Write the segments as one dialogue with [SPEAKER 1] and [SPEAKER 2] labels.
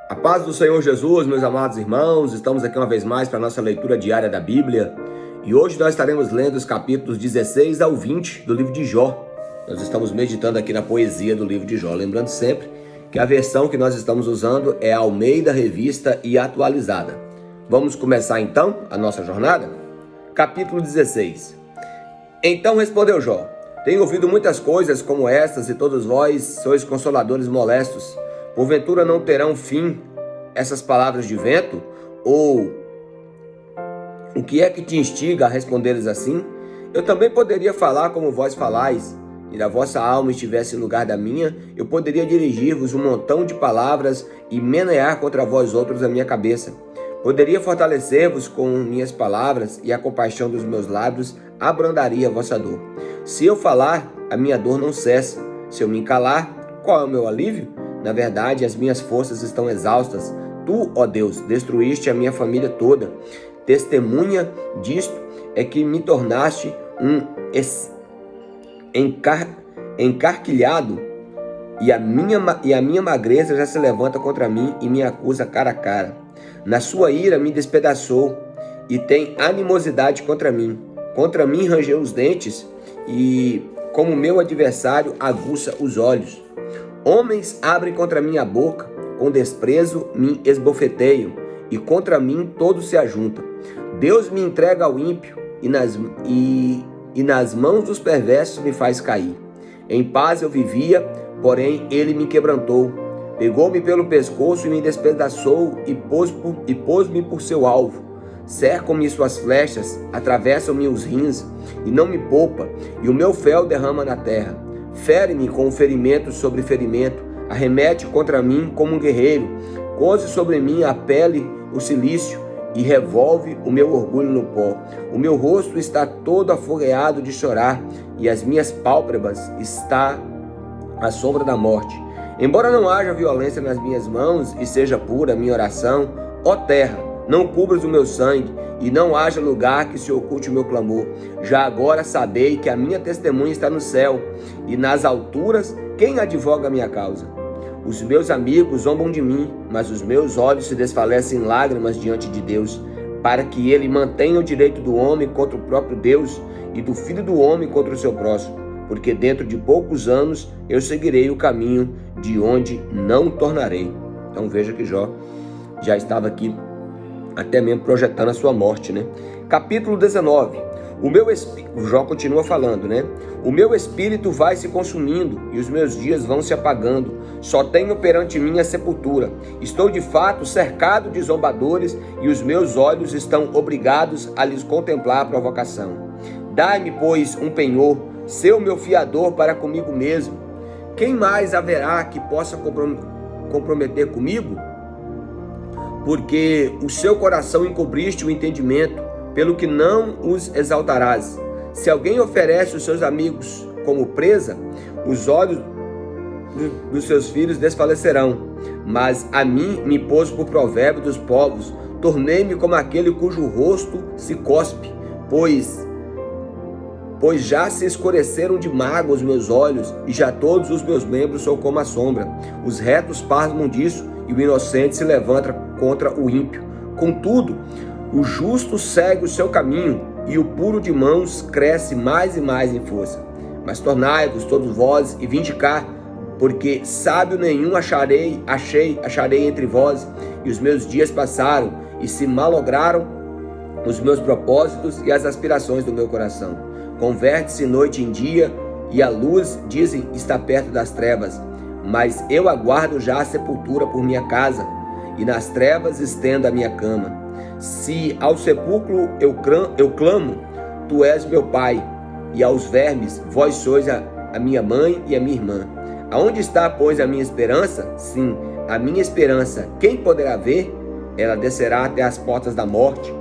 [SPEAKER 1] A paz do Senhor Jesus, meus amados irmãos, estamos aqui uma vez mais para a nossa leitura diária da Bíblia e hoje nós estaremos lendo os capítulos 16 ao 20 do livro de Jó. Nós estamos meditando aqui na poesia do livro de Jó, lembrando sempre que a versão que nós estamos usando é a Almeida Revista e Atualizada. Vamos começar então a nossa jornada? Capítulo 16. Então respondeu Jó: tenho ouvido muitas coisas como estas e todos vós sois consoladores molestos. Porventura não terão fim essas palavras de vento? Ou o que é que te instiga a responderes assim? Eu também poderia falar como vós falais, e da vossa alma estivesse em lugar da minha, eu poderia dirigir-vos um montão de palavras e menear contra vós outros a minha cabeça. Poderia fortalecer-vos com minhas palavras, e a compaixão dos meus lábios abrandaria a vossa dor. Se eu falar, a minha dor não cessa. Se eu me calar, qual é o meu alívio? Na verdade, as minhas forças estão exaustas. Tu, ó Deus, destruíste a minha família toda. Testemunha disto é que me tornaste um encarquilhado, e a minha magreza já se levanta contra mim e me acusa cara a cara. Na sua ira me despedaçou e tem animosidade contra mim. Contra mim rangeu os dentes e, como meu adversário, aguça os olhos. Homens abrem contra mim a boca, com desprezo me esbofeteiam, e contra mim todos se ajuntam. Deus me entrega ao ímpio, e nas mãos dos perversos me faz cair. Em paz eu vivia, porém ele me quebrantou. Pegou-me pelo pescoço e me despedaçou, e pôs-me por seu alvo. Cercam-me suas flechas, atravessam-me os rins, e não me poupa, e o meu fel derrama na terra. Fere-me com ferimento sobre ferimento, arremete contra mim como um guerreiro, cose sobre mim a pele o cilício e revolve o meu orgulho no pó. O meu rosto está todo afogueado de chorar e as minhas pálpebras está à sombra da morte. Embora não haja violência nas minhas mãos e seja pura a minha oração, ó terra, não cubras o meu sangue, e não haja lugar que se oculte o meu clamor. Já agora sabei que a minha testemunha está no céu, e nas alturas quem advoga a minha causa? Os meus amigos zombam de mim, mas os meus olhos se desfalecem em lágrimas diante de Deus, para que ele mantenha o direito do homem contra o próprio Deus, e do filho do homem contra o seu próximo, porque dentro de poucos anos eu seguirei o caminho de onde não tornarei. Então veja que Jó já estava aqui até mesmo projetando a sua morte, né? Capítulo 19. O Jó continua falando, né? O meu espírito vai se consumindo e os meus dias vão se apagando. Só tenho perante mim a sepultura. Estou de fato cercado de zombadores e os meus olhos estão obrigados a lhes contemplar a provocação. Dai-me, pois, um penhor, ser o meu fiador para comigo mesmo. Quem mais haverá que possa comprometer comigo? Porque o seu coração encobriste o entendimento, pelo que não os exaltarás. Se alguém oferece os seus amigos como presa, os olhos dos seus filhos desfalecerão. Mas a mim me pôs por provérbio dos povos, tornei-me como aquele cujo rosto se cospe, pois já se escureceram de mágoa os meus olhos, e já todos os meus membros são como a sombra. Os retos pasmam disso, e o inocente se levanta contra o ímpio. Contudo, o justo segue o seu caminho, e o puro de mãos cresce mais e mais em força. Mas tornai-vos todos vós e vinde cá, porque sábio nenhum acharei entre vós, e os meus dias passaram, e se malograram os meus propósitos e as aspirações do meu coração. Converte-se noite em dia, e a luz, dizem, está perto das trevas. Mas eu aguardo já a sepultura por minha casa, e nas trevas estendo a minha cama. Se ao sepulcro eu clamo, tu és meu pai, e aos vermes, vós sois a minha mãe e a minha irmã. Aonde está, pois, a minha esperança? Sim, a minha esperança, quem poderá ver? Ela descerá até as portas da morte,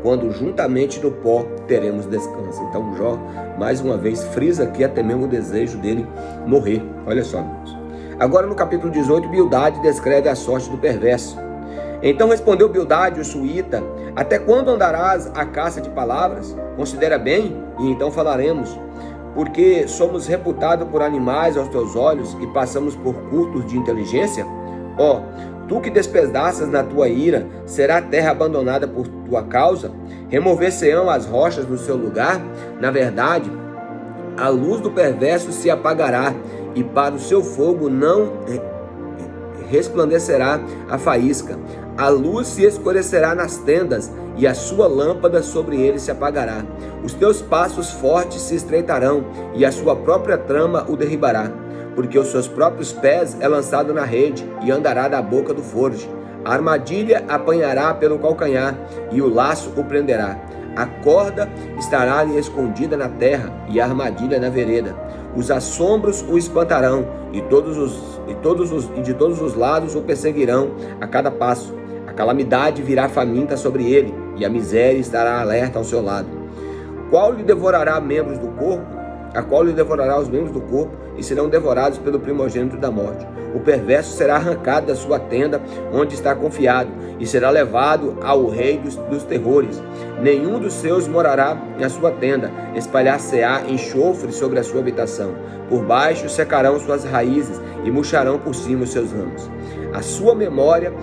[SPEAKER 1] quando juntamente no pó teremos descanso. Então Jó, mais uma vez, frisa aqui até mesmo o desejo dele morrer. Olha só, irmãos. Agora no capítulo 18, Bildade descreve a sorte do perverso. Então respondeu Bildade, o suíta: até quando andarás à caça de palavras? Considera bem, e então falaremos. Porque somos reputados por animais aos teus olhos e passamos por cultos de inteligência? Tu que despedaças na tua ira, será a terra abandonada por tua causa? Remover-se-ão as rochas do seu lugar? Na verdade, a luz do perverso se apagará, e para o seu fogo não resplandecerá a faísca. A luz se escurecerá nas tendas, e a sua lâmpada sobre ele se apagará. Os teus passos fortes se estreitarão, e a sua própria trama o derribará. Porque os seus próprios pés é lançado na rede, e andará da boca do forge. A armadilha apanhará pelo calcanhar, e o laço o prenderá. A corda estará-lhe escondida na terra, e a armadilha na vereda. Os assombros o espantarão, e de todos os lados o perseguirão a cada passo. A calamidade virá faminta sobre ele, e a miséria estará alerta ao seu lado. Qual lhe devorará membros do corpo? A qual lhe devorará os membros do corpo, e serão devorados pelo primogênito da morte. O perverso será arrancado da sua tenda, onde está confiado, e será levado ao rei dos terrores. Nenhum dos seus morará na sua tenda, espalhar-se-á enxofre sobre a sua habitação. Por baixo secarão suas raízes, e murcharão por cima os seus ramos. A sua memória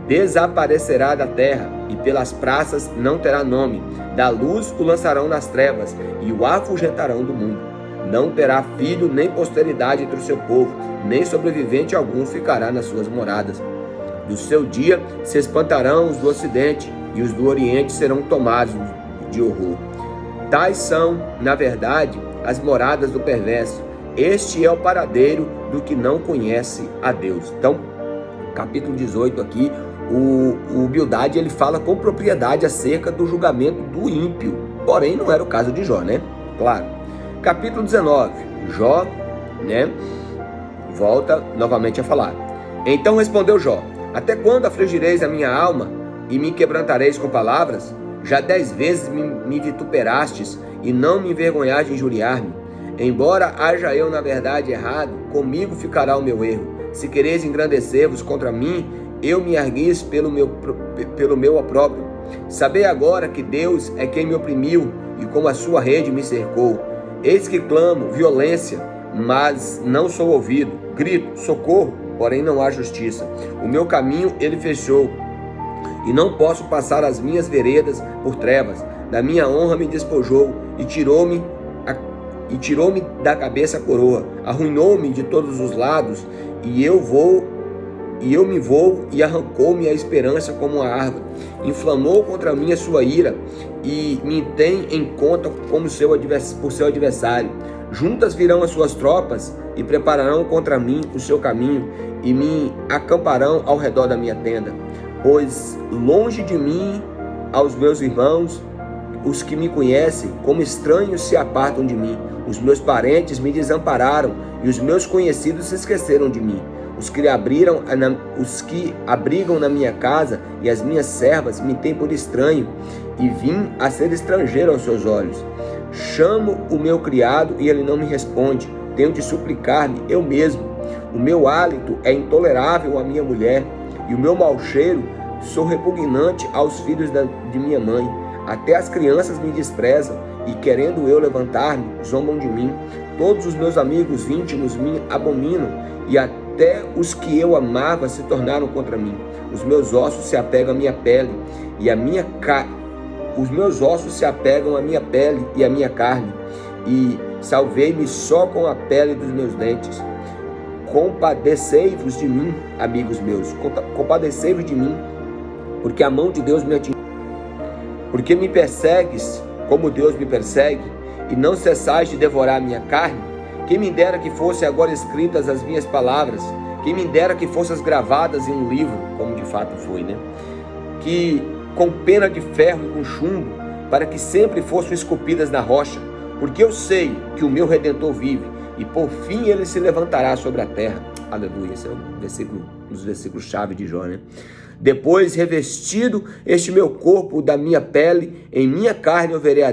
[SPEAKER 1] desaparecerá da terra, e pelas praças não terá nome. Da luz o lançarão nas trevas, e o afugentarão do mundo. Não terá filho nem posteridade entre o seu povo, nem sobrevivente algum ficará nas suas moradas. Do seu dia se espantarão os do ocidente, e os do oriente serão tomados de horror. Tais são, na verdade, as moradas do perverso. Este é o paradeiro do que não conhece a Deus. Então, capítulo 18 aqui, o Bildade ele fala com propriedade acerca do julgamento do ímpio. Porém, não era o caso de Jó, né? Claro. Capítulo 19, Jó, volta novamente a falar. Então respondeu Jó: até quando afligireis a minha alma e me quebrantareis com palavras? Já 10 vezes me vituperastes e não me envergonhaste de injuriar-me. Embora haja eu na verdade errado, comigo ficará o meu erro. Se quereis engrandecer-vos contra mim, eu me erguis pelo meu opróbrio. Sabei agora que Deus é quem me oprimiu e com a sua rede me cercou. Eis que clamo violência, mas não sou ouvido. Grito socorro, porém não há justiça. O meu caminho ele fechou, e não posso passar as minhas veredas por trevas. Da minha honra me despojou, e tirou-me da cabeça a coroa. Arruinou-me de todos os lados, e eu me vou, e arrancou-me a esperança como uma árvore. Inflamou contra mim a sua ira, e me tem em conta como por seu adversário. Juntas virão as suas tropas, e prepararão contra mim o seu caminho, e me acamparão ao redor da minha tenda. Pois longe de mim, aos meus irmãos, os que me conhecem, como estranhos se apartam de mim. Os meus parentes me desampararam, e os meus conhecidos se esqueceram de mim. Os que abrigam na minha casa e as minhas servas me têm por estranho, e vim a ser estrangeiro aos seus olhos. Chamo o meu criado e ele não me responde. Tenho de suplicar-me eu mesmo. O meu hálito é intolerável à minha mulher, e o meu mau cheiro sou repugnante aos filhos de minha mãe. Até as crianças me desprezam, e querendo eu levantar-me, zombam de mim. Todos os meus amigos íntimos me abominam, e até os que eu amava se tornaram contra mim. Os meus ossos se apegam à minha pele, e os meus ossos se apegam à minha pele e à minha carne, e salvei-me só com a pele dos meus dentes. Compadecei-vos de mim, amigos meus, compadecei-vos de mim, porque a mão de Deus me atingiu. Porque me persegues como Deus me persegue, e não cessais de devorar a minha carne? Quem me dera que fossem agora escritas as minhas palavras, quem me dera que fossem gravadas em um livro, como de fato foi, que com pena de ferro e com chumbo, para que sempre fossem esculpidas na rocha, porque eu sei que o meu Redentor vive, e por fim ele se levantará sobre a terra. Aleluia, esse é um dos versículos-chave de Jó, Depois, revestido este meu corpo da minha pele, em minha carne eu verei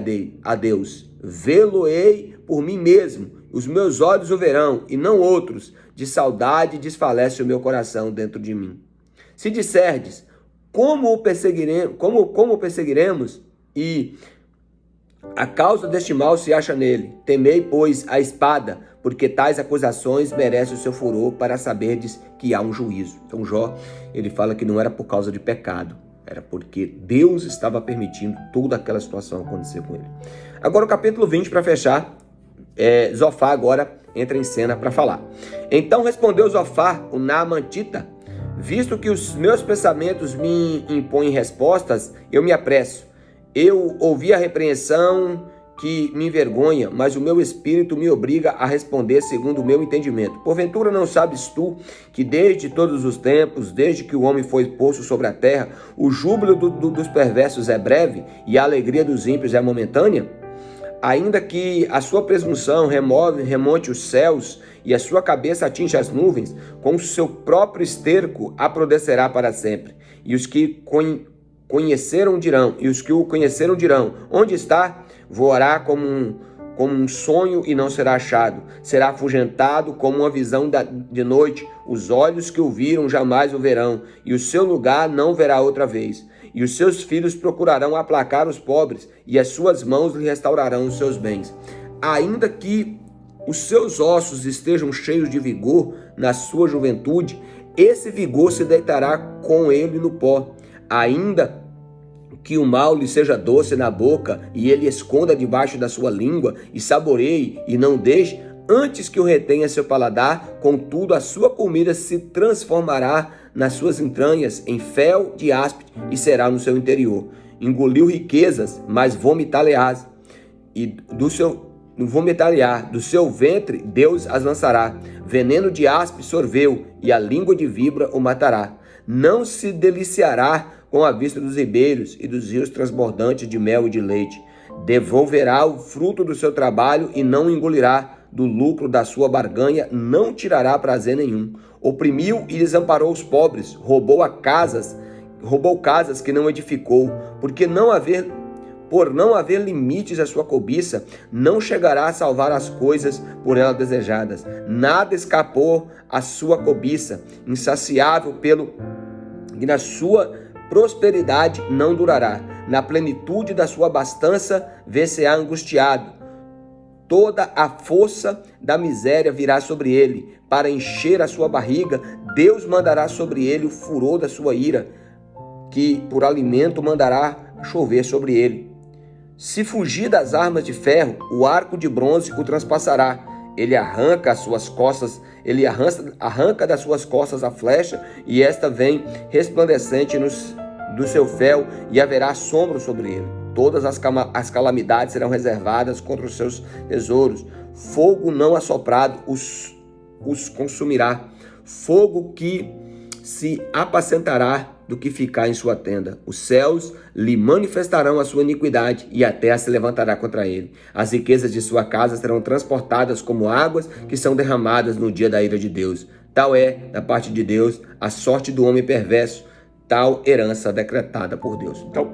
[SPEAKER 1] a Deus. Vê-lo-ei por mim mesmo, os meus olhos o verão, e não outros. De saudade desfalece o meu coração dentro de mim. Se disserdes, como o perseguiremos, e A causa deste mal se acha nele. Temei, pois, a espada, porque tais acusações merecem o seu furor, para saberdes que há um juízo. Então Jó, ele fala que não era por causa de pecado, era porque Deus estava permitindo toda aquela situação acontecer com ele. Agora o capítulo 20, para fechar, Zofar agora entra em cena para falar. Então respondeu Zofar, o Naamantita: visto que os meus pensamentos me impõem respostas, eu me apresso. Eu ouvi a repreensão que me envergonha, mas o meu espírito me obriga a responder segundo o meu entendimento. Porventura não sabes tu que desde todos os tempos, desde que o homem foi posto sobre a terra, o júbilo dos perversos é breve e a alegria dos ímpios é momentânea? Ainda que a sua presunção remonte os céus e a sua cabeça atinja as nuvens, com o seu próprio esterco apodrecerá para sempre. E os que conheceram dirão, onde está? Voará como um sonho e não será achado. Será afugentado como uma visão de noite. Os olhos que o viram jamais o verão, e o seu lugar não verá outra vez. E os seus filhos procurarão aplacar os pobres, e as suas mãos lhe restaurarão os seus bens. Ainda que os seus ossos estejam cheios de vigor na sua juventude, esse vigor se deitará com ele no pó. Ainda que o mal lhe seja doce na boca e ele esconda debaixo da sua língua e saboreie e não deixe, antes que o retenha seu paladar, contudo a sua comida se transformará nas suas entranhas em fel de áspide e será no seu interior. Engoliu riquezas, mas vomitar-lhe-ás, e do seu ventre Deus as lançará. Veneno de áspide sorveu, e a língua de víbora o matará. Não se deliciará com a vista dos ribeiros e dos rios transbordantes de mel e de leite. Devolverá o fruto do seu trabalho e não engolirá. Do lucro da sua barganha não tirará prazer nenhum. Oprimiu e desamparou os pobres, roubou casas que não edificou, por não haver limites à sua cobiça, não chegará a salvar as coisas por ela desejadas. Nada escapou à sua cobiça, insaciável e na sua prosperidade não durará. Na plenitude da sua abastança, vê-se-á angustiado. Toda a força da miséria virá sobre ele. Para encher a sua barriga, Deus mandará sobre ele o furor da sua ira, que por alimento mandará chover sobre ele. Se fugir das armas de ferro, o arco de bronze o transpassará. Ele arranca das suas costas a flecha, e esta vem resplandecente do seu fel, e haverá assombro sobre ele. Todas as calamidades serão reservadas contra os seus tesouros. Fogo não assoprado os consumirá. Fogo que se apacentará do que ficar em sua tenda. Os céus lhe manifestarão a sua iniquidade, e a terra se levantará contra ele. As riquezas de sua casa serão transportadas como águas que são derramadas no dia da ira de Deus. Tal é, da parte de Deus, a sorte do homem perverso, tal herança decretada por Deus. Então,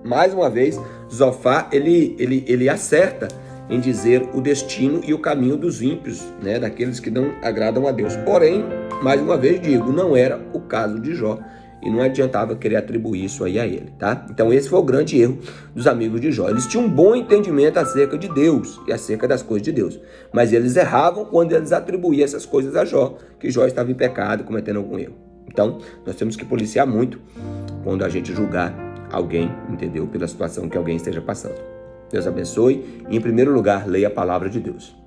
[SPEAKER 1] mais uma vez, Zofar, ele acerta em dizer o destino e o caminho dos ímpios, né, daqueles que não agradam a Deus. Porém, mais uma vez digo, não era o caso de Jó, e não adiantava querer atribuir isso aí a ele, tá? Então esse foi o grande erro dos amigos de Jó. Eles tinham um bom entendimento acerca de Deus e acerca das coisas de Deus, mas eles erravam quando eles atribuíam essas coisas a Jó, que Jó estava em pecado, cometendo algum erro. Então, nós temos que policiar muito quando a gente julgar alguém, entendeu? Pela situação que alguém esteja passando. Deus abençoe e, em primeiro lugar, leia a palavra de Deus.